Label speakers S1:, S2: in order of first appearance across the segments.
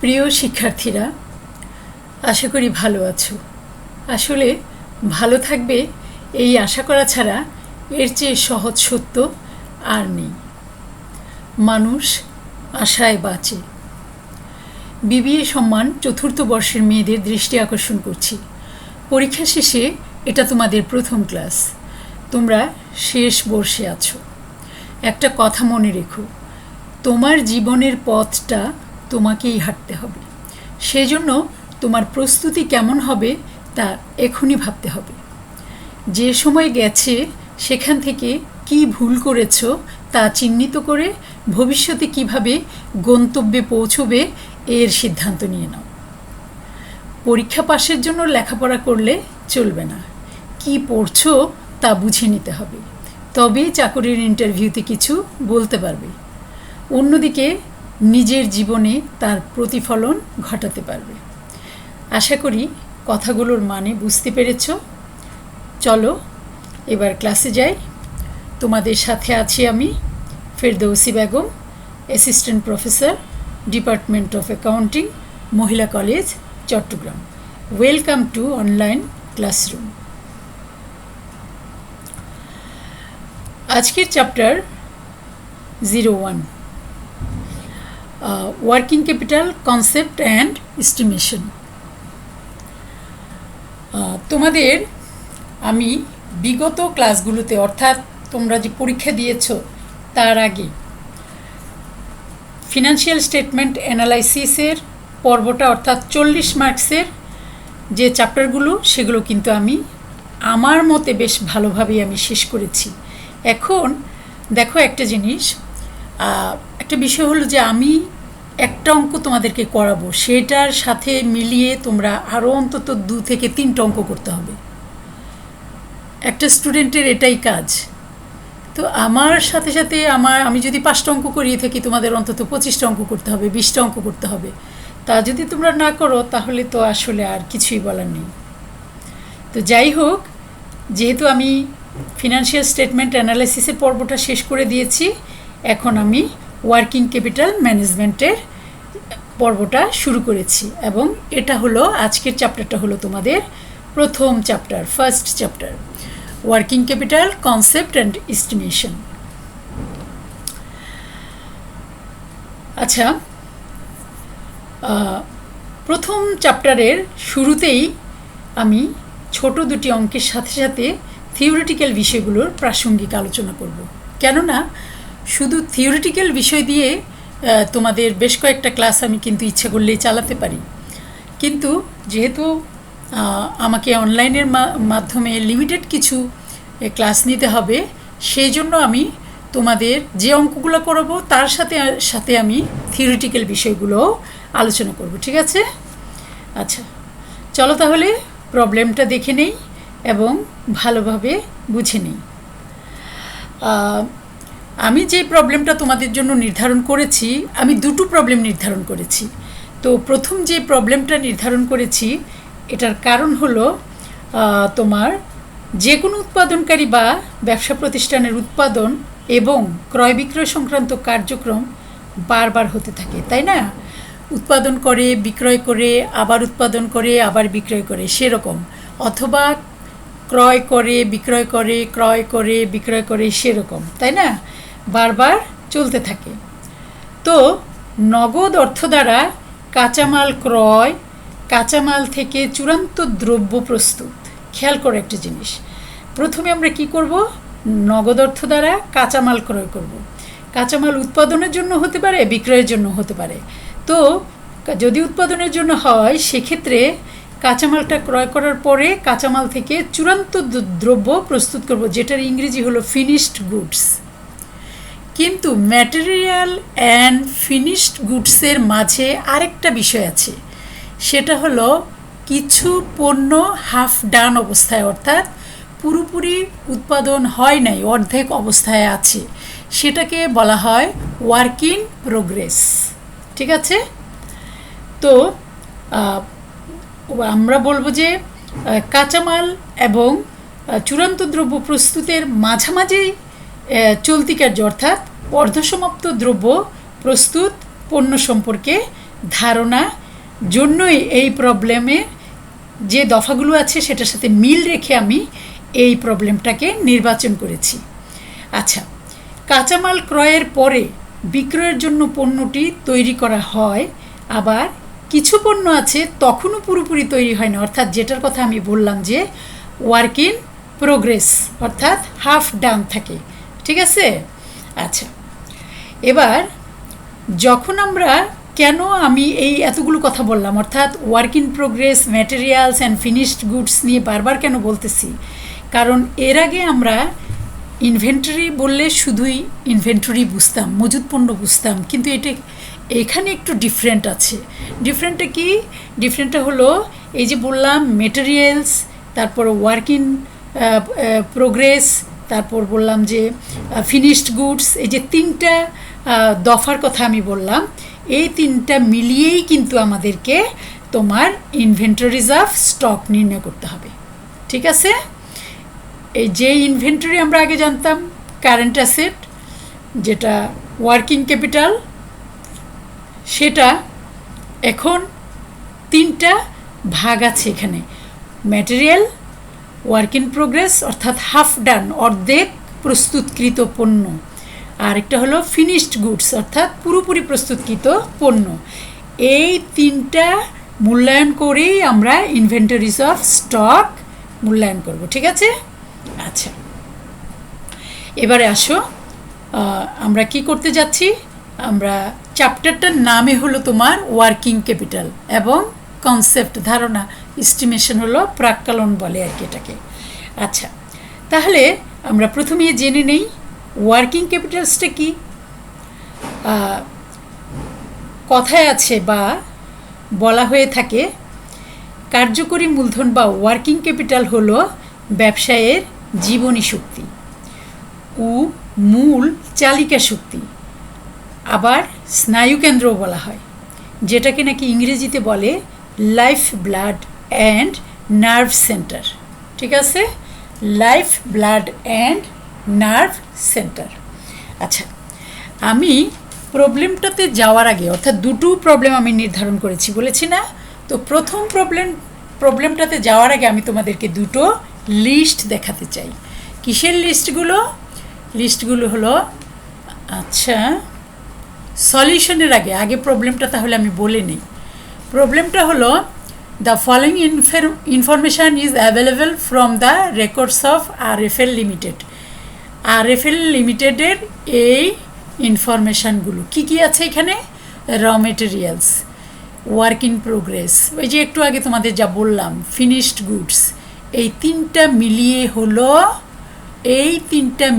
S1: প্রিয় শিক্ষার্থীরা, আশা করি ভালো আছো। আসলে ভালো থাকবে এই আশা করা ছাড়া এর চেয়ে সহজ সত্য আর নেই। মানুষ আশায় বাঁচে। বিবিএ সম্মান চতুর্থ বর্ষের মেয়েদের দৃষ্টি আকর্ষণ করছি। পরীক্ষা শেষে এটা তোমাদের প্রথম ক্লাস। তোমরা শেষ বর্ষে আছো। একটা কথা মনে রেখো, তোমার জীবনের পথটা তোমাকেই হাঁটতে হবে। সেজন্য তোমার প্রস্তুতি কেমন হবে তা এখনই ভাবতে হবে। যে সময় গেছে সেখান থেকে কি ভুল করেছো তা চিহ্নিত করে ভবিষ্যতে কিভাবে গন্তব্যে পৌঁছবে এর সিদ্ধান্ত নিয়ে নাও। পরীক্ষা পাশের জন্য লেখাপড়া করলে চলবে না, কি পড়ছো তা বুঝে নিতে হবে, তবেই চাকরির ইন্টারভিউতে কিছু বলতে পারবে। অন্যদিকে নিজের জীবনে তার প্রতিফলন ঘটাতে পারবে। আশা করি কথাগুলোর মানে বুঝতে পেরেছ। চলো এবার ক্লাসে যাই। তোমাদের সাথে আছি আমি, Ferdousi Begum, assistant professor, department of accounting, Mohila college, Chattogram. Welcome to online classroom. আজকের chapter 01, working capital concept and estimation. তোমাদের আমি বিগত ক্লাসগুলোতে, অর্থাৎ তোমরা যে পরীক্ষা দিয়েছ তার আগে, ফিনান্সিয়াল স্টেটমেন্ট অ্যানালাইসিসের পর্বটা, অর্থাৎ 40 মার্কসের যে চ্যাপ্টারগুলো, সেগুলো কিন্তু আমি আমার মতে বেশ ভালোভাবেই আমি শেষ করেছি। এখন দেখো একটা জিনিস, একটা বিষয় হলো যে আমি একটা অঙ্ক তোমাদেরকে করাবো, সেটার সাথে মিলিয়ে তোমরা আরও অন্তত 2 থেকে 3টা অঙ্ক করতে হবে। একটা স্টুডেন্টের এটাই কাজ। তো আমার সাথে সাথে আমি যদি 5টা অঙ্ক করিয়ে থাকি, তোমাদের অন্তত 25টা অঙ্ক করতে হবে, 20টা অঙ্ক করতে হবে। তা যদি তোমরা না করো তাহলে তো আসলে আর কিছুই বলার নেই। তো যাই হোক, যেহেতু আমি ফিনান্সিয়াল স্টেটমেন্ট অ্যানালাইসিসের পর্বটা শেষ করে দিয়েছি, এখন আমি ওয়ার্কিং ক্যাপিটাল ম্যানেজমেন্টের পর্বটা শুরু করেছি, এবং এটা হলো আজকের চ্যাপ্টারটা হলো তোমাদের প্রথম chapter, first chapter, working capital concept and estimation. আচ্ছা, প্রথম চ্যাপ্টারের শুরুতেই আমি ছোট 2টি অঙ্কের সাথে সাথে থিওরিটিক্যাল বিষয়গুলোর প্রাসঙ্গিক আলোচনা করব। কেননা শুধু থিওরিটিক্যাল বিষয় দিয়ে তোমাদের বেশ কয়েকটা ক্লাস আমি কিন্তু ইচ্ছে করলেই চালাতে পারি, কিন্তু যেহেতু আমাকে অনলাইনের মাধ্যমে লিমিটেড কিছু ক্লাস নিতে হবে, সেই জন্য আমি তোমাদের যে অঙ্কগুলো করাবো তার সাথে সাথে আমি থিওরিটিক্যাল বিষয়গুলোও আলোচনা করব। ঠিক আছে? আচ্ছা, চলো তাহলে প্রবলেমটা দেখে নেই এবং ভালোভাবে বুঝে নেই। আমি যে প্রবলেমটা তোমাদের জন্য নির্ধারণ করেছি, আমি 2টো প্রবলেম নির্ধারণ করেছি। তো প্রথম যে প্রবলেমটা নির্ধারণ করেছি, এটার কারণ হলো তোমার যে কোনো উৎপাদনকারী বা ব্যবসা প্রতিষ্ঠানের উৎপাদন এবং ক্রয় বিক্রয় সংক্রান্ত কার্যক্রম বারবার হতে থাকে, তাই না? উৎপাদন করে, বিক্রয় করে, আবার উৎপাদন করে, আবার বিক্রয় করে, সেরকম। অথবা ক্রয় করে, বিক্রয় করে, ক্রয় করে, বিক্রয় করে, সেরকম, তাই না? বারবার চলতে থাকে। তো নগদ অর্থ দ্বারা কাঁচামাল ক্রয়, কাঁচামাল থেকে চূড়ান্ত দ্রব্য প্রস্তুত। খেয়াল করো একটা জিনিস, প্রথমে আমরা কি করব? নগদ অর্থ দ্বারা কাঁচামাল ক্রয় করব। কাঁচামাল উৎপাদনের জন্য হতে পারে, বিক্রয়ের জন্য হতে পারে। তো যদি উৎপাদনের জন্য হয়, সেক্ষেত্রে কাঁচামালটা ক্রয় করার পরে কাঁচামাল থেকে চূড়ান্ত দ্রব্য প্রস্তুত করব, যেটার ইংরেজি হলো ফিনিশড গুডস। কিন্তু ম্যাটেরিয়াল অ্যান্ড ফিনিশড গুডসের মাঝে আরেকটা বিষয় আছে, সেটা হলো কিছু পণ্য হাফ ডান অবস্থায়, অর্থাৎ পুরোপুরি উৎপাদন হয় নাই, অর্ধেক অবস্থায় আছে। সেটাকে বলা হয় ওয়ার্ক ইন প্রোগ্রেস। ঠিক আছে? তো আমরা বলবো যে কাঁচামাল এবং চূড়ান্ত দ্রব্য প্রস্তুতের মাঝামাঝি চলতি কার্য, অর্থাৎ অর্ধসমাপ্ত দ্রব্য প্রস্তুত পণ্য সম্পর্কে ধারণা জন্যই এই প্রবলেমের যে দফাগুলো আছে সেটার সাথে মিল রেখে আমি এই প্রবলেমটাকে নির্বাচন করেছি। আচ্ছা, কাঁচামাল ক্রয়ের পরে বিক্রয়ের জন্য পণ্যটি তৈরি করা হয়, আবার কিছু পণ্য আছে তখনও পুরোপুরি তৈরি হয় না, অর্থাৎ যেটার কথা আমি বললাম যে ওয়ার্ক ইন প্রোগ্রেস, অর্থাৎ হাফ ডান থাকে। ঠিক আছে? আচ্ছা, এবার যখন আমরা কেন আমি এই এতগুলো কথা বললাম, অর্থাৎ work in progress, materials and finished goods নিয়ে বারবার কেন বলতেছি, কারণ এর আগে আমরা ইনভেন্টরি বললে শুধুই ইনভেন্টরি বুঝতাম, মজুদ পণ্য বুঝতাম, কিন্তু এখানে একটু ডিফারেন্ট আছে। ডিফারেন্টটা কি? ডিফারেন্টটা হলো এই যে বললাম মেটেরিয়ালস, তারপর ওয়ার্ক ইন প্রোগ্রেস, তারপর বললাম যে ফিনিশড গুডস, এই যে তিনটা দফার কথা আমি বললাম, এই তিনটা মিলিয়েই কিন্তু আমাদেরকে তোমার ইনভেন্টরিজ অফ স্টক নির্ণয় করতে হবে। ঠিক আছে? এই যে ইনভেন্টরি আমরা আগে জানতাম কারেন্ট অ্যাসেট, যেটা ওয়ার্কিং ক্যাপিটাল, সেটা এখন তিনটা ভাগ আছে এখানে। ম্যাটেরিয়াল, ওয়ার্ক ইন প্রোগ্রেস অর্থাৎ হাফ ডান, অর্ধেক প্রস্তুতকৃত পণ্য, আর একটা হলো ফিনিশড গুডস অর্থাৎ পুরোপুরি প্রস্তুতকৃত পণ্য। এই তিনটা মূল্যায়ন করেই আমরা ইনভেন্টরিজ অফ স্টক মূল্যায়ন করব। ঠিক আছে? আচ্ছা, এবারে আসো, আমরা কি করতে যাচ্ছি? আমরা চ্যাপ্টারটার নামে হলো তোমার ওয়ার্কিং ক্যাপিটাল এবং কনসেপ্ট, ধারণা, এস্টিমেশন হলো প্রাক্কালন বলে আর কি এটাকে। আচ্ছা, তাহলে আমরা প্রথমে জেনে নেই ওয়ার্কিং ক্যাপিটালসটা কি। কথায় আছে বা বলা হয়ে থাকে, কার্যকরী মূলধন বা ওয়ার্কিং ক্যাপিটাল হলো ব্যবসায়ের জীবনী শক্তি ও মূল চালিকা শক্তি, আবার স্নায়ুকেন্দ্রও বলা হয়, যেটাকে নাকি ইংরেজিতে বলে life blood and nerve centre. ঠিক আছে? Life blood and nerve centre. আচ্ছা, আমি প্রবলেমটাতে যাওয়ার আগে, অর্থাৎ দুটো প্রবলেম আমি নির্ধারণ করেছি বলেছি না? তো প্রথম প্রবলেমটাতে যাওয়ার আগে আমি তোমাদেরকে দুটো লিস্ট দেখাতে চাই। কিসের লিস্টগুলো? লিস্টগুলো হলো, আচ্ছা সলিউশনের আগে প্রবলেমটা তাহলে আমি বলে নিই। প্রবলেমটা হলো, the following information is available from the records of RFL limited. RFL লিমিটেডের এই ইনফরমেশানগুলো কী কী আছে এখানে? Raw materials, work in progress, ওই যে একটু আগে তোমাদের যা বললাম ফিনিশড গুডস, এই তিনটা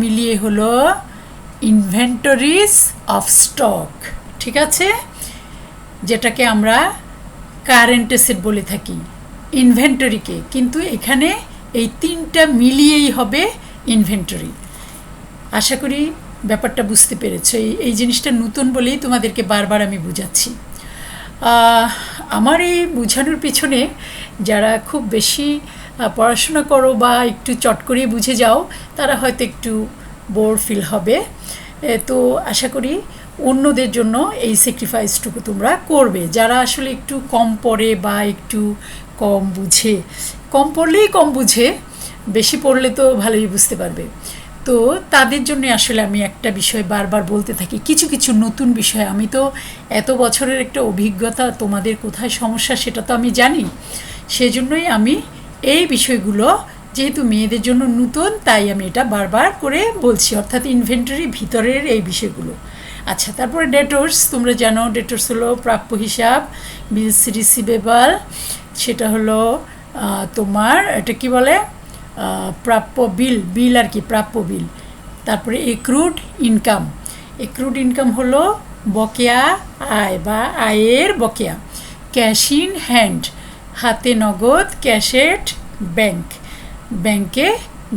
S1: মিলিয়ে হলো ইনভেন্টরিজ অফ স্টক। ঠিক আছে? যেটাকে আমরা কারেন্ট অ্যাসেট বলে থাকি ইনভেন্টরিকে, কিন্তু এখানে এই তিনটা মিলিয়েই হবে ইনভেন্টরি। আশা করি ব্যাপারটা বুঝতে পেরেছো। এই জিনিসটা নতুন বলেই তোমাদেরকে বারবার আমি বুঝাচ্ছি। আমার এই বোঝানোর পিছনে যারা খুব বেশি পড়াশোনা করো বা একটু চট করে বুঝে যাও, তারা হয়তো একটু বোর ফিল হবে। তো আশা করি অন্যদের জন্য এই স্যাক্রিফাইসটুকু তোমরা করবে, যারা আসলে একটু কম পড়ে বা একটু কম বুঝে। কম পড়লেই কম বুঝে, বেশি পড়লে তো ভালোই বুঝতে পারবে। তো তাদের জন্য আসলে আমি একটা বিষয় বারবার বলতে থাকি, কিছু কিছু নতুন বিষয়। আমি তো এত বছরের একটা অভিজ্ঞতা, তোমাদের কোথায় সমস্যা সেটা তো আমি জানি, সেজন্যই আমি এই বিষয়গুলো, যেহেতু মেয়েদের জন্য নতুন, তাই আমি এটা বারবার করে বলছি, অর্থাৎ ইনভেন্টরি ভিতরের এই বিষয়গুলো। আচ্ছা, তারপরে ডেটর্স, তোমরা জানো ডেটর্স হলো প্রাপ্য হিসাব, বিলস রিসিভেবল, সেটা হলো তোমার এটা কি বলে প্রাপ্য বিল আর কি, প্রাপ্য বিল। তারপরে এক্রুড ইনকাম হলো বকেয়া আয় বা আয়ের বকেয়া। ক্যাশ ইন হ্যান্ড, হাতে নগদ, ক্যাশেট ব্যাংকে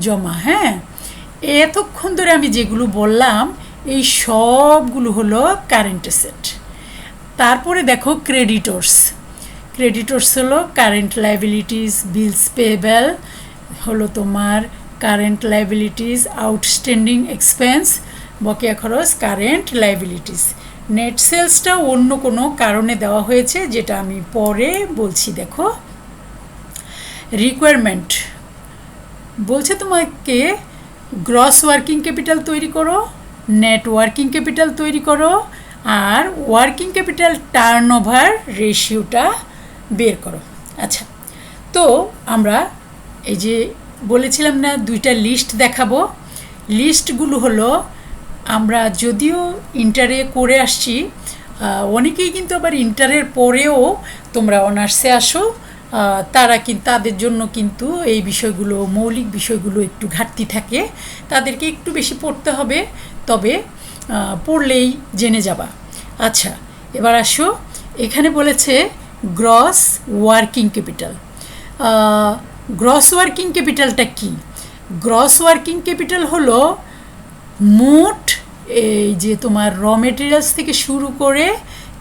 S1: জমা। হ্যাঁ, এতক্ষণ ধরে আমি যেগুলো বললাম এই সবগুলো হলো কারেন্ট অ্যাসেট। তারপরে দেখো ক্রেডিটর্স হলো কারেন্ট লাইবিলিটিস, বিলস পেয়েবল হলো তোমার কারেন্ট লাইবিলিটিস, আউটস্ট্যান্ডিং এক্সপেন্স, বকেয়া খরচ, কারেন্ট লাইবিলিটিস। নেট সেলসটা অন্য কোনো কারণে দেওয়া হয়েছে, যেটা আমি পরে বলছি। দেখো, রিকোয়ারমেন্ট বলছে তোমাকে গ্রস ওয়ার্কিং ক্যাপিটাল তৈরি করো, নেট ওয়ার্কিং ক্যাপিটাল তৈরি করো, আর ওয়ার্কিং ক্যাপিটাল টার্নওভার রেশিওটা বের করো। আচ্ছা, তো আমরা এই যে বলেছিলাম না দুইটা লিস্ট দেখাবো, লিস্টগুলো হলো আমরা যদিও ইন্টারে করে আসছি, অনেকেই কিন্তু আবার ইন্টারের পরেও তোমরা অনার্সে আসো, তাদের জন্য কিন্তু এই বিষয়গুলো, মৌলিক বিষয়গুলো একটু ঘাটতি থাকে, তাদেরকে একটু বেশি পড়তে হবে, তবে পড়লেই জেনে যাবা। আচ্ছা, এবার আসো, এখানে বলেছে gross working capital. Gross working ক্যাপিটালটা কি? গ্রস ওয়ার্কিং ক্যাপিটাল হলো মোট এই যে তোমার র মেটেরিয়ালস থেকে শুরু করে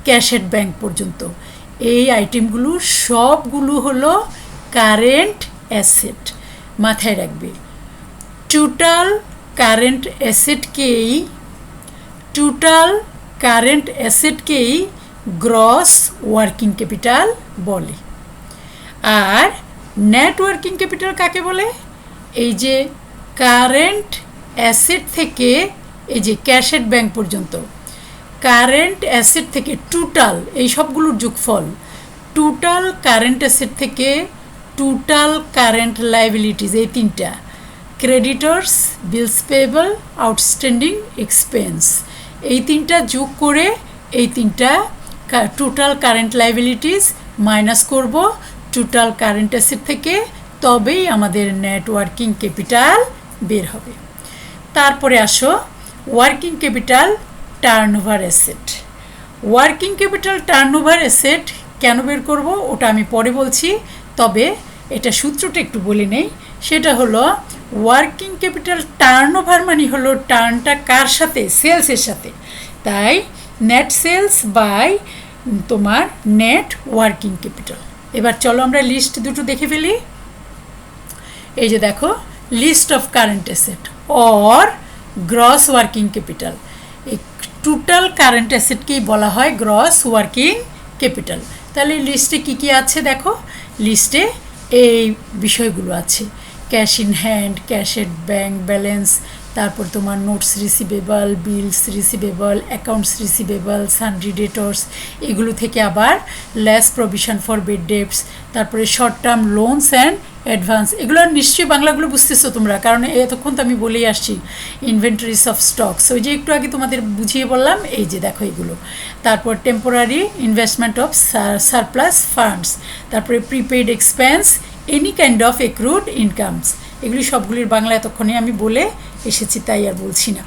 S1: ক্যাশ এট ব্যাংক পর্যন্ত এই আইটেমগুলো সবগুলো হলো কারেন্ট অ্যাসেট। মাথায় রাখবে, টোটাল কারেন্ট অ্যাসেটকেই গ্রস ওয়ার্কিং ক্যাপিটাল বলে। আর নেট ওয়ার্কিং ক্যাপিটাল কাকে বলে? এই যে কারেন্ট অ্যাসেট থেকে এই যে ক্যাশ এট ব্যাংক পর্যন্ত, কারেন্ট অ্যাসেট থেকে টোটাল এই সবগুলোর যোগফল, টোটাল কারেন্ট অ্যাসেট থেকে টোটাল কারেন্ট লাইবিলিটিস, এই তিনটা, ক্রেডিটর্স, বিলস পেয়েবল, আউটস্ট্যান্ডিং এক্সপেন্স, এই তিনটা যোগ করে এই তিনটা টোটাল কারেন্ট লাইবিলিটিস মাইনাস করব টোটাল কারেন্ট অ্যাসেট থেকে, তবেই আমাদের নেট ওয়ার্কিং ক্যাপিটাল বের হবে। তারপরে আসো working capital turnover asset. Working capital turnover asset কেন বের করব ওটা আমি পরে বলছি, তবে এটা সূত্রটা একটু বলে নেই। সেটা হলো ওয়ার্কিং ক্যাপিটাল টার্নওভার মানে হলো টার্নটা কার সাথে? সেলসের সাথে। তাই নেট সেলস বাই তোমার নেট ওয়ার্কিং ক্যাপিটাল। এবার চলো আমরা লিস্ট দুটো দেখে ফেলি। এই যে দেখো, list of current asset or gross working capital. এই টোটাল কারেন্ট অ্যাসেটকেই বলা হয় গ্রস ওয়ার্কিং ক্যাপিটাল। তাহলে লিস্টে কী কী আছে দেখো, লিস্টে এই বিষয়গুলো আছে, cash in hand, cash at bank balance, তারপর তোমার notes receivable, bills receivable, accounts receivable, sundry debtors, এগুলো থেকে আবার less provision for bad debts, তারপরে short term loans and advance. এগুলো নিশ্চয়ই বাংলাগুলো বুঝতেছো তোমরা, কারণ এতক্ষণ তো আমি বলেই আসছি। ইনভেন্টরিজ অফ স্টকস, ওই যে একটু আগে তোমাদের বুঝিয়ে বললাম, এই যে দেখো এগুলো। তারপর temporary investment of surplus funds, তারপরে prepaid expense, any kind of accrued incomes, এগুলি সবগুলির বাংলা এতক্ষণে আমি বলে এসেছি, তাই আর বলছি না।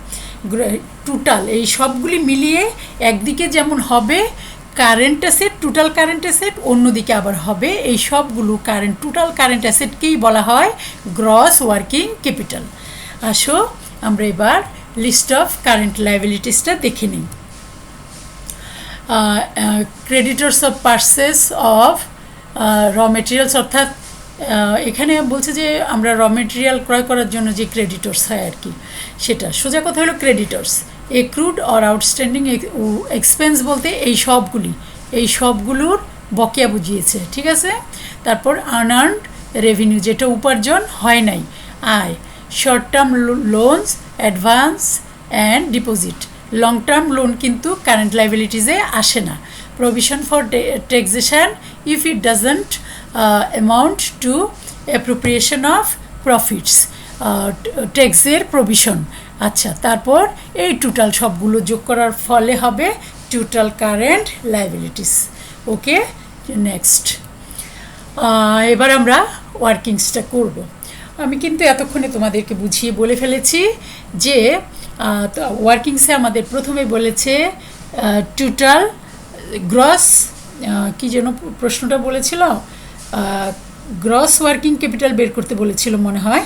S1: টোটাল এই সবগুলি মিলিয়ে একদিকে যেমন হবে current asset, total current asset, অন্যদিকে আবার হবে এই সবগুলো টোটাল কারেন্ট অ্যাসেটকেই বলা হয় গ্রস ওয়ার্কিং ক্যাপিটাল। আসো আমরা এবার লিস্ট অফ কারেন্ট লাইবিলিটিসটা দেখে নিই। Creditors of purchase of raw materials, অর্থাৎ এখানে বলছে যে আমরা র মেটেরিয়াল ক্রয় করার জন্য যে ক্রেডিটর্স হয় আর কি, সেটা সোজা কথা হলো ক্রেডিটর্স। এক্রুড অর আউটস্ট্যান্ডিং এক্সপেন্স বলতে এই সবগুলোর বকেয়া বুঝিয়েছে, ঠিক আছে। তারপর আনআর্নড রেভিনিউ, যেটা উপার্জন হয় নাই, আয়। Short term loans, advance and deposit, long term loan কিন্তু কারেন্ট লাইবিলিটিসে আসে না। Provision for taxation if it doesn't amount two appropriation of profits, ট্যাক্সের প্রভিশন। আচ্ছা, তারপর এই টোটাল সবগুলো যোগ করার ফলে হবে টোটাল কারেন্ট লাইবিলিটিস। ওকে, নেক্সট। এবার আমরা ওয়ার্কিংসটা করব। আমি কিন্তু এতক্ষণে তোমাদেরকে বুঝিয়ে বলে ফেলেছি যে ওয়ার্কিংসে আমাদের প্রথমে বলেছে টোটাল গ্রস, কি যেন প্রশ্নটা বলেছিল, গ্রস ওয়ার্কিং ক্যাপিটাল বের করতে বলেছিল মনে হয়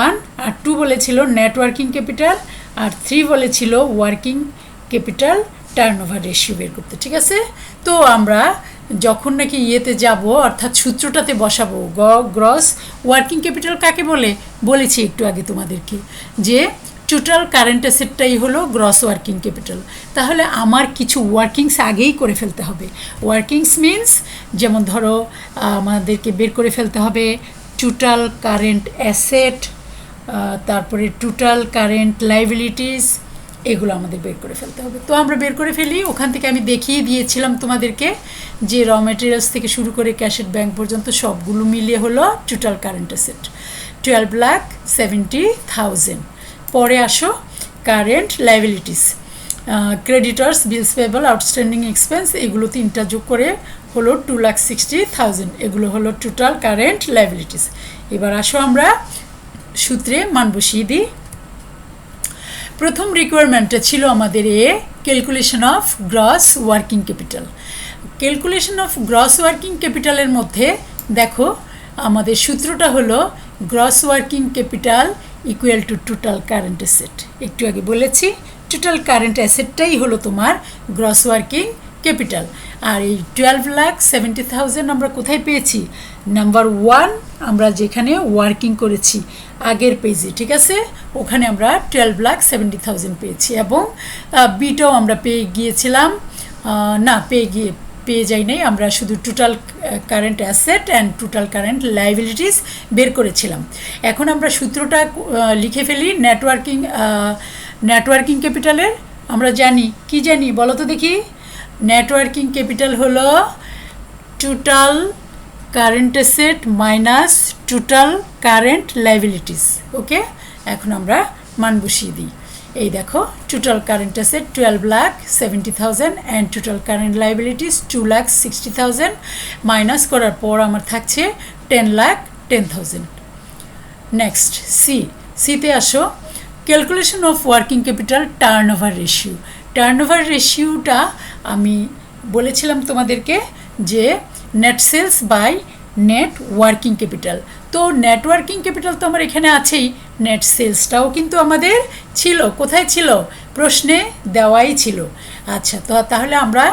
S1: 1, আর 2 বলেছিল নেট ওয়ার্কিং ক্যাপিটাল, আর 3 বলেছিল ওয়ার্কিং ক্যাপিটাল টার্নওভার রেশিও বের করতে, ঠিক আছে। তো আমরা যখন নাকি ইয়েতে যাব, অর্থাৎ সূত্রটাতে বসাবো, গ্রস ওয়ার্কিং ক্যাপিটাল কাকে বলেছি একটু আগে তোমাদেরকে, যে টোটাল কারেন্ট অ্যাসেটটাই হলো গ্রস ওয়ার্কিং ক্যাপিটাল। তাহলে আমার কিছু ওয়ার্কিংস আগেই করে ফেলতে হবে। ওয়ার্কিংস মিনস যেমন ধরো আমাদেরকে বের করে ফেলতে হবে টোটাল কারেন্ট অ্যাসেট, তারপরে টোটাল কারেন্ট লাইবিলিটিস, এগুলো আমাদের বের করে ফেলতে হবে। তো আমরা বের করে ফেলি। ওখান থেকে আমি দেখিয়ে দিয়েছিলাম তোমাদেরকে যে র মেটেরিয়ালস থেকে শুরু করে ক্যাশেট ব্যাংক পর্যন্ত সবগুলো মিলিয়ে হলো টোটাল কারেন্ট অ্যাসেট 12,70,000। পরে আসো কারেন্ট লাইবিলিটিস, ক্রেডিটর্স, বিলস পেয়েবল, আউটস্ট্যান্ডিং এক্সপেন্স, এগুলো তিনটা যোগ করে হলো 2,60,000। এগুলো হলো টোটাল কারেন্ট লাইবিলিটিস। এবার আসো আমরা সূত্রে মান বসিয়ে দিই। প্রথম রিকোয়ারমেন্টটা ছিল আমাদের calculation of gross working capital. Calculation of gross working ক্যাপিটালের মধ্যে দেখো আমাদের সূত্রটা হলো gross working capital equal to total current asset. একটু আগে বলেছি টোটাল কারেন্ট অ্যাসেটটাই হলো তোমার গ্রস ওয়ার্কিং ক্যাপিটাল। আর এই 12,70,000 আমরা কোথায় পেয়েছি? নাম্বার 1 আমরা যেখানে ওয়ার্কিং করেছি আগের পেজে, ঠিক আছে, ওখানে আমরা 12,70,000 পেয়েছি। এবং বিটাও আমরা পেয়ে গিয়েছিলাম, না পেয়ে যাই নাই, আমরা শুধু total current asset and total current liabilities বের করেছিলাম। এখন আমরা সূত্রটা লিখে ফেলি নেটওয়ার্কিং ক্যাপিটালের। আমরা জানি কি জানি বলো তো দেখি। নেটওয়ার্কিং ক্যাপিটাল হলো total current asset minus total current liabilities. Okay, এখন আমরা মান বসিয়ে দিই। এই দেখো total current asset 12,70,000 and total current liabilities 2,60,000 minus করার পর আমার থাকছে 10,10,000। নেক্সট সিতে আসো, calculation of working capital turnover ratio. Turnover রেশিওটা আমি বলেছিলাম তোমাদেরকে যে net sales by net working capital. তো নেট ওয়ার্কিং ক্যাপিটাল তো আমার এখানে আছেই, নেট সেলসটাও কিন্তু আমাদের ছিল। কোথায় ছিল? প্রশ্নে দেওয়াই ছিল। আচ্ছা, তো তাহলে আমরা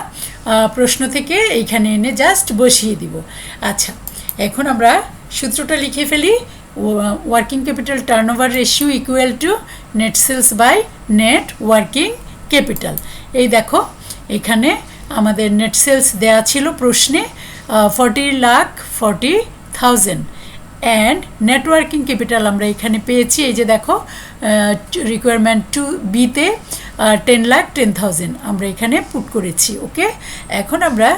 S1: প্রশ্ন থেকে এইখানে এনে জাস্ট বসিয়ে দিব। আচ্ছা, এখন আমরা সূত্রটা লিখে ফেলি। Working capital turnover ratio equal to net sales by net working capital. এই দেখো এখানে আমাদের নেট সেলস দেওয়া ছিল প্রশ্নে 40,40,000 অ্যান্ড নেটওয়ার্কিং ক্যাপিটাল আমরা এখানে পেয়েছি। এই যে দেখো রিকোয়ারমেন্ট 2B-তে 10,10,000 আমরা এখানে পুট করেছি। ওকে, এখন আমরা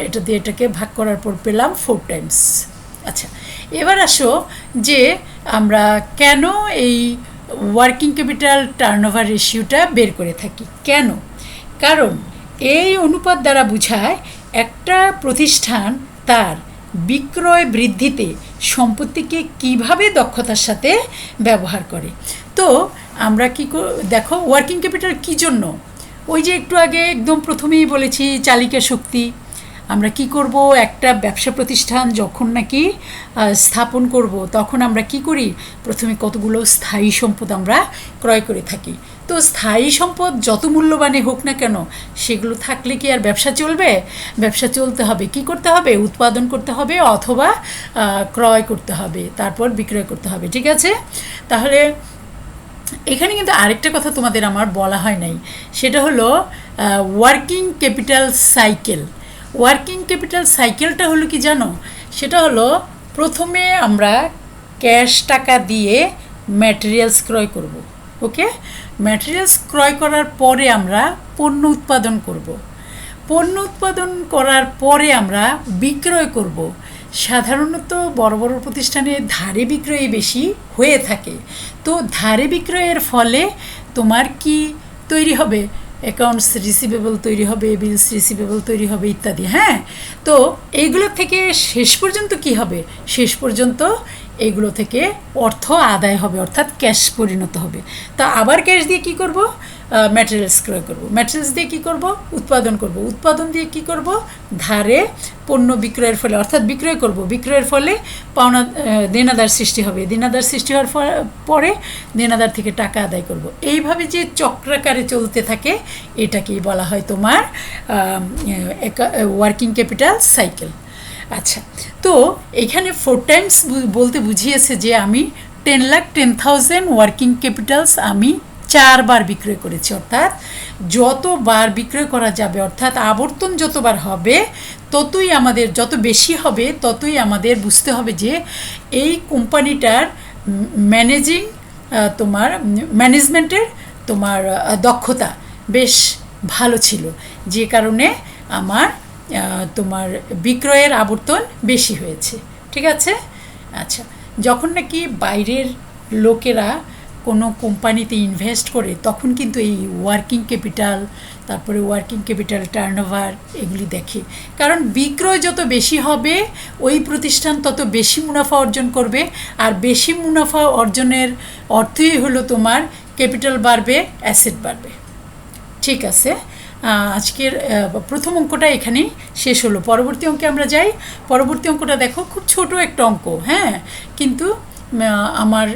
S1: এটা দিয়ে এটাকে ভাগ করার পর পেলাম 4 টাইমস। আচ্ছা, এবার আসো যে আমরা কেন এই ওয়ার্কিং ক্যাপিটাল টার্নওভার রেশিওটা বের করে থাকি। কেন? কারণ এই অনুপাত দ্বারা বোঝায় একটা প্রতিষ্ঠান তার বিক্রয় বৃদ্ধিতে সম্পত্তিকে কিভাবে দক্ষতার সাথে ব্যবহার করে। তো আমরা দেখো ওয়ার্কিং ক্যাপিটাল কী জন্য? ওই যে একটু আগে একদম প্রথমেই বলেছি চালিকা শক্তি। আমরা কি করব, একটা ব্যবসা প্রতিষ্ঠান যখন নাকি স্থাপন করব তখন আমরা কি করি, প্রথমে কতগুলো স্থায়ী সম্পদ আমরা ক্রয় করে থাকি। তো স্থায়ী সম্পদ যত মূল্যবানই হোক না কেন, সেগুলো থাকলে কি আর ব্যবসা চলবে? ব্যবসা চলতে হবে, কি করতে হবে? উৎপাদন করতে হবে অথবা ক্রয় করতে হবে, তারপর বিক্রয় করতে হবে। ঠিক আছে, তাহলে এখানে কিন্তু আরেকটা কথা তোমাদের আমার বলা হয় নাই, সেটা হলো working capital cycle. Working capital সাইকেলটা হলো কি জানো? সেটা হলো প্রথমে আমরা ক্যাশ টাকা দিয়ে ম্যাটেরিয়ালস ক্রয় করব। ওকে, ম্যাটেরিয়ালস ক্রয় করার পরে আমরা পণ্য উৎপাদন করব। পণ্য উৎপাদন করার পরে আমরা বিক্রয় করব। সাধারণত বড় বড় প্রতিষ্ঠানে ধারে বিক্রয় বেশি হয়ে থাকে। তো ধারে বিক্রয়ের ফলে তোমার কি তৈরি হবে? অ্যাকাউন্টস রিসিভেবল তৈরি হবে, বিলস রিসিভেবল তৈরি হবে ইত্যাদি। হ্যাঁ, তো এইগুলো থেকে শেষ পর্যন্ত কি হবে? শেষ পর্যন্ত এগুলো থেকে অর্থ আদায় হবে, অর্থাৎ ক্যাশ পরিণত হবে। তা আবার ক্যাশ দিয়ে কি করব? ম্যাটেরিয়ালস ক্রয় করব। ম্যাটেরিয়ালস দিয়ে কি করব? উৎপাদন করব। উৎপাদন দিয়ে কি করব? ধারে পণ্য বিক্রয়ের ফলে, অর্থাৎ বিক্রয় করব। বিক্রয়ের ফলে পাওনা দেনাদার সৃষ্টি হবে। দেনাদার সৃষ্টি হওয়ার পরে দেনাদার থেকে টাকা আদায় করব। এইভাবে যে চক্রাকারে চলতে থাকে এটাকেই বলা হয় তোমার ওয়ার্কিং ক্যাপিটাল সাইকেল। আচ্ছা, তো এখানে 4 টাইমস বলতে বুঝিয়েছে যে আমি 10,10,000 ওয়ার্কিং ক্যাপিটালস আমি 4বার বিক্রয় করেছি, অর্থাৎ যতবার বিক্রয় করা যাবে, অর্থাৎ আবর্তন যতবার হবে ততই আমাদের, যত বেশি হবে ততই আমাদের বুঝতে হবে যে এই কোম্পানিটার ম্যানেজিং তোমার ম্যানেজমেন্টের তোমার দক্ষতা বেশ ভালো ছিল, যে কারণে আমার তোমার বিক্রয়ের আবর্তন বেশি হয়েছে। ঠিক আছে? আচ্ছা, যখন নাকি বাইরের লোকেরা কোনো কোম্পানিতে ইনভেস্ট করে তখন কিন্তু এই ওয়ার্কিং ক্যাপিটাল, তারপরে ওয়ার্কিং ক্যাপিটাল টার্নওভার এগুলি দেখে, কারণ বিক্রয় যত বেশি হবে ওই প্রতিষ্ঠান তত বেশি মুনাফা অর্জন করবে, আর বেশি মুনাফা অর্জনের অর্থই হলো তোমার ক্যাপিটাল বাড়বে, অ্যাসেট বাড়বে। ঠিক আছে, আজকের প্রথম অঙ্কটা এখানেই শেষ হলো। পরবর্তী অঙ্কে আমরা যাই। পরবর্তী অঙ্কটা দেখো, খুব ছোট একটা অঙ্ক, হ্যাঁ, কিন্তু আমার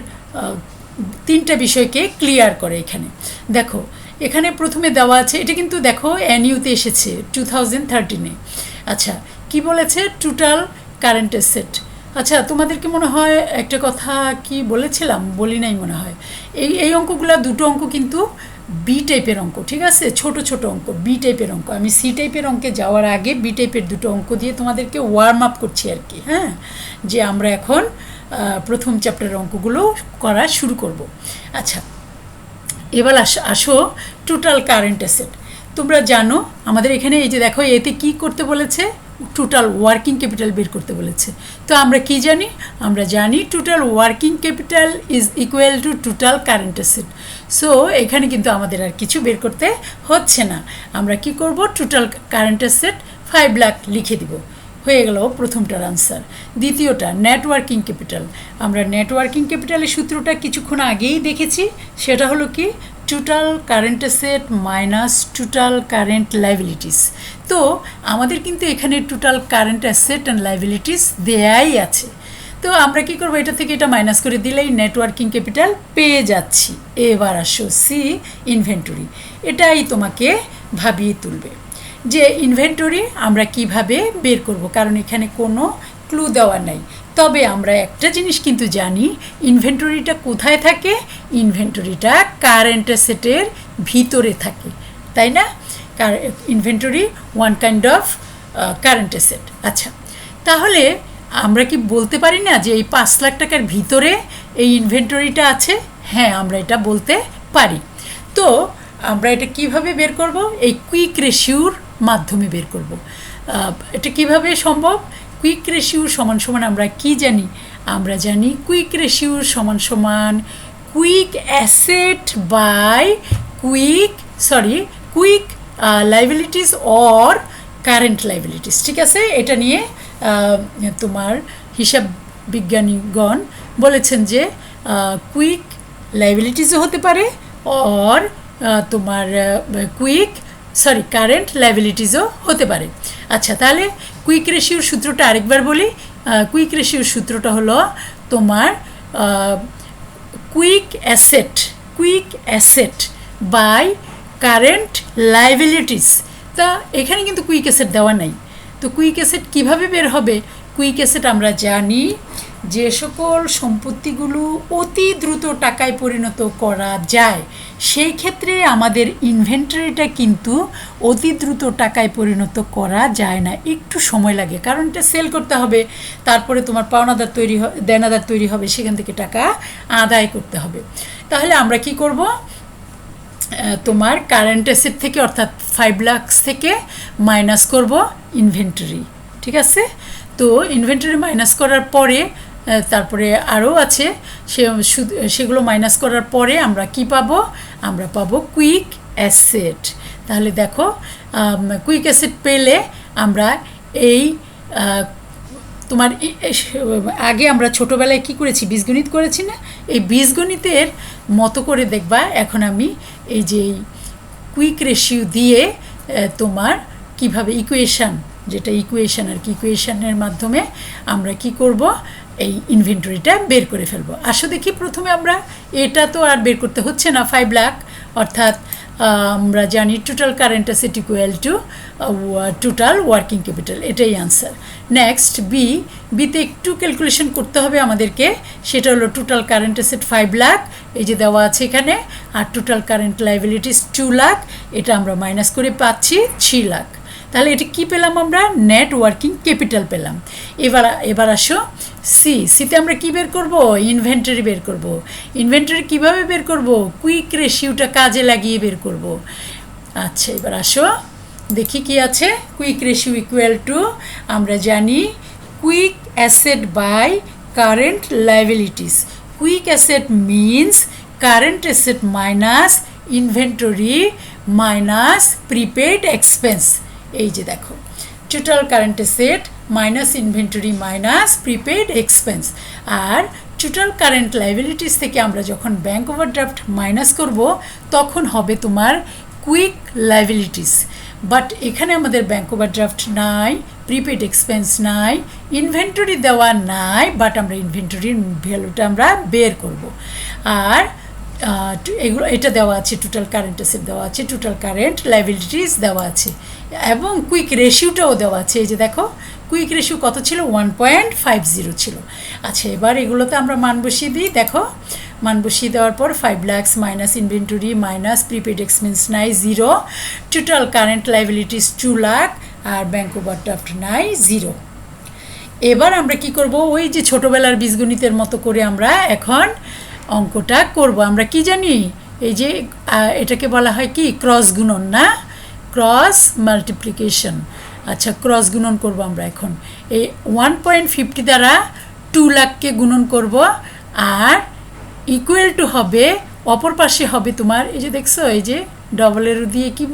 S1: 3টা বিষয়কে ক্লিয়ার করে। এখানে দেখো, এখানে প্রথমে দেওয়া আছে, এটা কিন্তু দেখো এনইউতে এসেছে 2013-এ। আচ্ছা, কি বলেছে? Total current asset. আচ্ছা, তোমাদের কি মনে হয় একটা কথা কি বলেছিলাম? বলি নাই মনে হয়। এই অঙ্কগুলো, দুটো অঙ্ক কিন্তু বি টাইপের অঙ্ক। ঠিক আছে, ছোট ছোট অঙ্ক, বি টাইপের অঙ্ক। আমি সি টাইপের অঙ্কে যাওয়ার আগে বি টাইপের দুটো অঙ্ক দিয়ে তোমাদেরকে ওয়ার্ম আপ করছি আর কি, হ্যাঁ, যে আমরা এখন প্রথম চ্যাপ্টারের অঙ্কগুলো করা শুরু করব। আচ্ছা, এবার আসো টোটাল কারেন্ট অ্যাসেট। তোমরা জানো আমাদের এখানে এই যে দেখো, এতে কি করতে বলেছে? টোটাল ওয়ার্কিং ক্যাপিটাল বের করতে বলেছে। তো আমরা কি জানি? আমরা জানি total working capital is equal to total current asset. So এখানে কিন্তু আমাদের আর কিছু বের করতে হচ্ছে না। আমরা কি করব? টোটাল কারেন্ট অ্যাসেট 5 লাখ লিখে দিব। হয়ে গেল প্রথমটার আনসার। দ্বিতীয়টা নেটওয়ার্কিং ক্যাপিটাল। আমরা নেটওয়ার্কিং ক্যাপিটালের সূত্রটা কিছুক্ষণ আগেই দেখেছি। সেটা হলো কি? Total current asset minus total current liabilities. তো আমাদের কিন্তু এখানে total current asset and liabilities দেয়াই আছে। তো আমরা কি করব? এটা থেকে এটা মাইনাস করে দিলেই নেটওয়ার্কিং ক্যাপিটাল পেয়ে যাচ্ছি। এবার আসো সি, ইনভেন্টরি। এটাই তোমাকে ভাবিয়ে তুলবে যে ইনভেন্টরি আমরা কিভাবে বের করব, কারণ এখানে কোনো ক্লু দেওয়া নাই। তবে আমরা একটা জিনিস কিন্তু জানি, ইনভেন্টরিটা কোথায় থাকে? ইনভেন্টরিটা কারেন্ট অ্যাসেটের ভিতরে থাকে, তাই না? Inventory one kind of current asset. আচ্ছা, তাহলে আমরা কি বলতে পারি না যে এই 5 লাখ টাকার ভিতরে এই ইনভেন্টরিটা আছে? হ্যাঁ, আমরা এটা বলতে পারি। তো আমরা এটা কিভাবে বের করব? এই কুইক রেশিওর মাধ্যমে বের করব। এটা কিভাবে সম্ভব? কুইক রেশিও সমান সমান আমরা কি জানি? আমরা জানি কুইক রেশিও সমান সমান quick asset by quick liabilities or current liabilities. ঠিক আছে, এটা নিয়ে তোমার হিসাব বিজ্ঞানীগণ বলেছেন যে কুইক লাইবিলিটিসও হতে পারে অর তোমার কারেন্ট লাইবিলিটিসও হতে পারে। আচ্ছা, তাহলে কুইক রেশিওর সূত্রটা আরেকবার বলি। কুইক রেশিওর সূত্রটা হলো তোমার quick asset by current liabilities. তা এখানে কিন্তু কুইক অ্যাসেট দেওয়া নাই। তো কুইক অ্যাসেট কীভাবে বের হবে? কুইক অ্যাসেট আমরা জানি যে সকল সম্পত্তিগুলো অতি দ্রুত টাকায় পরিণত করা যায়, সেই ক্ষেত্রে আমাদের ইনভেন্টরিটা কিন্তু অতি দ্রুত টাকায় পরিণত করা যায় না, একটু সময় লাগে, কারণ এটা সেল করতে হবে, তারপরে তোমার পাওনাদার দেনাদার তৈরি হবে, সেখান থেকে টাকা আদায় করতে হবে। তাহলে আমরা কি করব? তোমার কারেন্ট অ্যাসেট থেকে, অর্থাৎ 5 লাখ থেকে মাইনাস করব ইনভেন্টরি। ঠিক আছে, তো ইনভেন্টরি মাইনাস করার পরে তারপরে আরও আছে, সেগুলো মাইনাস করার পরে আমরা কি পাবো? আমরা পাবো কুইক অ্যাসেট। তাহলে দেখো, কুইক অ্যাসেট পেলে আমরা এই তোমার আগে আমরা ছোটোবেলায় কি করেছি? বীজগণিত করেছি না? এই বীজগণিতের মতো করে দেখবা এখন আমি এই যে কুইক রেশিও দিয়ে তোমার কিভাবে ইকুয়েশান, যেটা ইকুয়েশান আর কি, ইকুয়েশানের মাধ্যমে আমরা কি করব? এই ইনভেন্টরিটা বের করে ফেলবো। আসো দেখি, প্রথমে আমরা এটা তো আর বের করতে হচ্ছে না, 5 লাখ অর্থাৎ আমরা জানি total current asset equal to total working capital, এটাই আনসার। নেক্সট বিতে একটু ক্যালকুলেশন করতে হবে আমাদেরকে, সেটা হলো টোটাল কারেন্ট অ্যাসেট 5 লাখ, এই যে দেওয়া আছে এখানে, আর টোটাল কারেন্ট লাইবিলিটিস 2 লাখ, এটা আমরা মাইনাস করে পাচ্ছি 3 লাখ। তাহলে এটা কি পেলাম আমরা? নেট ওয়ার্কিং ক্যাপিটাল পেলাম। এবার আসো সিতে আমরা কি বের করব? ইনভেন্টরি বের করব। ইনভেন্টরি কিভাবে বের করব? কুইক রেশিওটা কাজে লাগিয়ে বের করব। আচ্ছা, এবার আসো দেখি কি আছে। কুইক রেশিও ইকুয়াল টু, আমরা জানি quick asset by current liabilities. Quick asset means current asset minus inventory minus prepaid expense. এই যে দেখো, total current asset minus inventory minus prepaid expense. আর টোটাল কারেন্ট লাইবিলিটিস থেকে আমরা যখন ব্যাঙ্ক ওভারড্রাফট মাইনাস করব তখন হবে তোমার কুইক লাইবিলিটিস। বাট এখানে আমাদের ব্যাঙ্ক ওভারড্রাফট নাই, প্রিপেড এক্সপেন্স নাই, ইনভেন্টরি দেওয়া নাই, বাট আমরা ইনভেন্টরির ভ্যালুটা আমরা বের করব। আর এগুলো এটা দেওয়া আছে, টোটাল কারেন্ট অ্যাসেট দেওয়া আছে, টোটাল কারেন্ট লাইবিলিটিস দেওয়া আছে, এবং কুইক রেশিওটাও দেওয়া আছে। এই যে দেখো, কুইক রেশিও কত ছিল? 1.50 ছিল। আচ্ছা, এবার এগুলোতে আমরা মান বসিয়ে দিই। দেখো, মান বসিয়ে দেওয়ার পর 5 lakh minus inventory minus prepaid expense নাই 0, টোটাল কারেন্ট লাইবিলিটিস 2 লাখ, আর ব্যাঙ্ক ওভারড্রাফট নাই 0। এবার আমরা কি করব? ওই যে ছোটোবেলার বীজগণিতের মতো করে আমরা এখন অঙ্কটা করব। আমরা কি জানি? এই যে এটাকে বলা হয় কি? ক্রস গুণন, না? Cross multiplication. আচ্ছা, ক্রস গুণন করব আমরা এখন। এই 1.50 দ্বারা 2 লাখকে গুণন করব, আর ইকুয়াল টু হবে, অপর পাশে হবে তোমার, এই যে দেখছো, এই যে ডবল এরো দিয়ে কি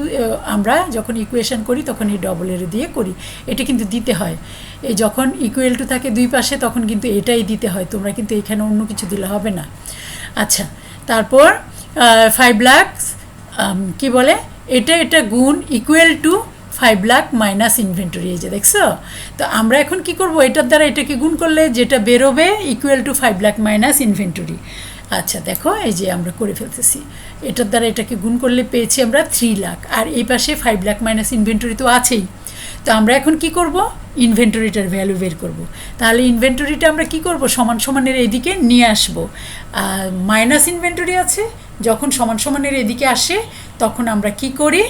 S1: আমরা যখন ইকুয়েশন করি তখন এই ডবল এরো দিয়ে করি, এটা কিন্তু দিতে হয়। এই যখন ইকুয়াল টু থাকে দুই পাশে তখন কিন্তু এটাই দিতে হয়, তোমরা কিন্তু এখানে অন্য কিছু দিলে হবে না। আচ্ছা, তারপর 5 লাখ কি বলে, এটা গুণ equal to 5 lakh minus inventory, এই যে দেখছো। তো আমরা এখন কি করব? এটার দ্বারা এটাকে গুণ করলে যেটা বেরোবে equal to 5 lakh minus inventory. আচ্ছা দেখো, এই যে আমরা করে ফেলতেছি, এটার দ্বারা এটাকে গুণ করলে পেয়েছি আমরা 3 লাখ, আর এই পাশে 5 লাখ মাইনাস ইনভেন্টরি তো আছেই। তো আমরা এখন কি করব? ইনভেন্টরিটার ভ্যালু বের করব। তাহলে ইনভেন্টরিটা আমরা কি করব? সমান সমানের এদিকে নিয়ে আসব। মাইনাস ইনভেন্টরি আছে, যখন সমান সমানের এদিকে আসে তখন আমরা কি করি?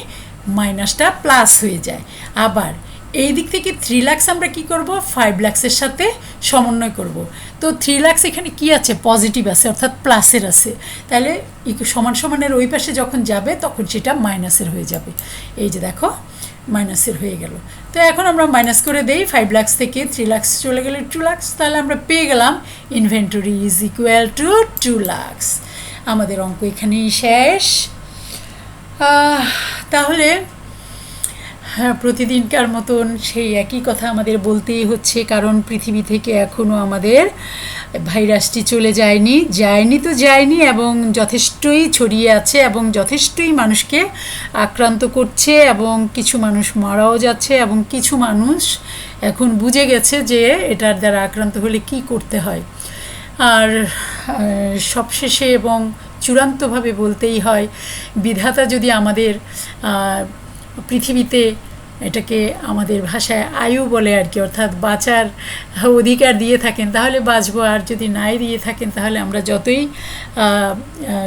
S1: মাইনাসটা প্লাস হয়ে যায়। আবার এই দিক থেকে 3 লাখ আমরা কি করব? 5 লাখের সাথে সমন্বয় করব। তো 3 লাখ এখানে কি আছে? পজিটিভ আছে, অর্থাৎ প্লাসের আছে। তাহলে সমান সমানের ওই পাশে যখন যাবে তখন সেটা মাইনাসের হয়ে যাবে। এই যে দেখো, মাইনাসের হয়ে গেল। তো এখন আমরা মাইনাস করে দেই, 5 লাখ থেকে 3 লাখ চলে গেলে 2 লাখ, তাহলে আমরা পেয়ে গেলাম inventory is equal to 2 lakh. আমাদের অঙ্ক এখানেই শেষ। তাহলে হ্যাঁ, প্রতিদিনকার মতন সেই একই কথা আমাদের বলতেই হচ্ছে, কারণ পৃথিবী থেকে এখনও আমাদের ভাইরাসটি চলে যায়নি এবং যথেষ্টই ছড়িয়ে আছে এবং যথেষ্টই মানুষকে আক্রান্ত করছে, এবং কিছু মানুষ মারাও যাচ্ছে, এবং কিছু মানুষ এখন বুঝে গেছে যে এটার দ্বারা আক্রান্ত হলে কি করতে হয়। আর সবশেষে এবং চূড়ান্তভাবে বলতেই হয়, বিধাতা যদি আমাদের পৃথিবীতে, এটাকে আমাদের ভাষায় আয়ু বলে আর কি, অর্থাৎ বাঁচার অধিকার দিয়ে থাকেন তাহলে বাঁচবো, আর যদি নাই দিয়ে থাকেন তাহলে আমরা যতই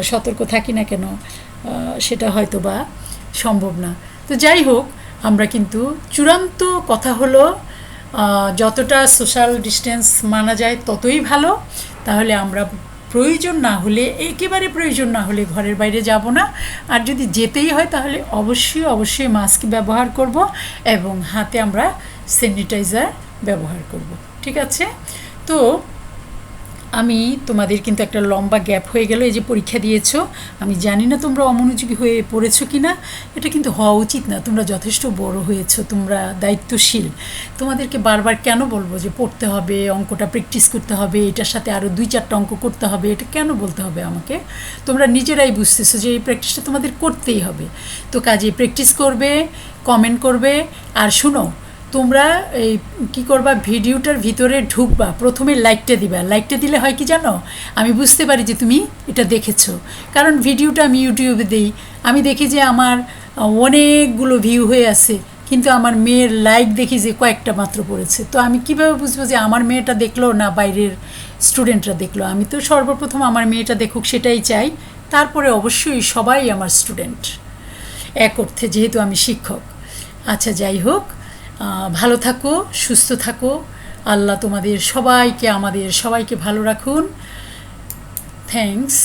S1: সতর্ক থাকি না কেন সেটা হয়তো বা সম্ভব না। তো যাই হোক, আমরা কিন্তু চূড়ান্ত কথা হলো যতটা সোশ্যাল ডিস্টেন্স মানা যায় ততই ভালো। তাহলে আমরা প্রয়োজন না হলে, একেবারে প্রয়োজন না হলে ঘরের বাইরে যাব না, আর যদি যেতেই হয় তাহলে অবশ্যই মাস্ক ব্যবহার করব এবং হাতে আমরা স্যানিটাইজার ব্যবহার করব। ঠিক আছে? তো আমি তোমাদের কিন্তু একটা লম্বা গ্যাপ হয়ে গেল, এই যে পরীক্ষা দিয়েছো, আমি জানি না তোমরা অমনোযোগী হয়ে পড়েছো কি না, এটা কিন্তু হওয়া উচিত না। তোমরা যথেষ্ট বড় হয়েছো, তোমরা দায়িত্বশীল। তোমাদেরকে বারবার কেন বলবো যে পড়তে হবে, অঙ্কটা প্র্যাকটিস করতে হবে, এটার সাথে আরও 2-4টা অঙ্ক করতে হবে, এটা কেন বলতে হবে আমাকে? তোমরা নিজেরাই বুঝতেছো যে এই প্র্যাকটিসটা তোমাদের করতেই হবে। তো কাজে প্র্যাকটিস করবে, কমেন্ট করবে, আর শুনো, তোমরা এই কী করবা, ভিডিওটার ভিতরে ঢুকবা, প্রথমে লাইকটা দিবা। লাইকটা দিলে হয় কি জানো, আমি বুঝতে পারি যে তুমি এটা দেখেছো। কারণ ভিডিওটা আমি ইউটিউবে দিই, আমি দেখি যে আমার অনেকগুলো ভিউ হয়ে আছে, কিন্তু আমার মেয়ের লাইক দেখি যে কয়েকটা মাত্র পড়েছে। তো আমি কিভাবে বুঝবো যে আমার মেয়েটা দেখলো না বাইরের স্টুডেন্টরা দেখলো? আমি তো সর্বপ্রথম আমার মেয়েটা দেখুক সেটাই চাই, তারপরে অবশ্যই সবাই আমার স্টুডেন্ট এক অর্থে, যেহেতু আমি শিক্ষক। আচ্ছা, যাই হোক, ভালো থাকো, সুস্থ থাকো। আল্লাহ তোমাদের সবাইকে, আমাদের সবাইকে ভালো রাখুন। থ্যাঙ্কস।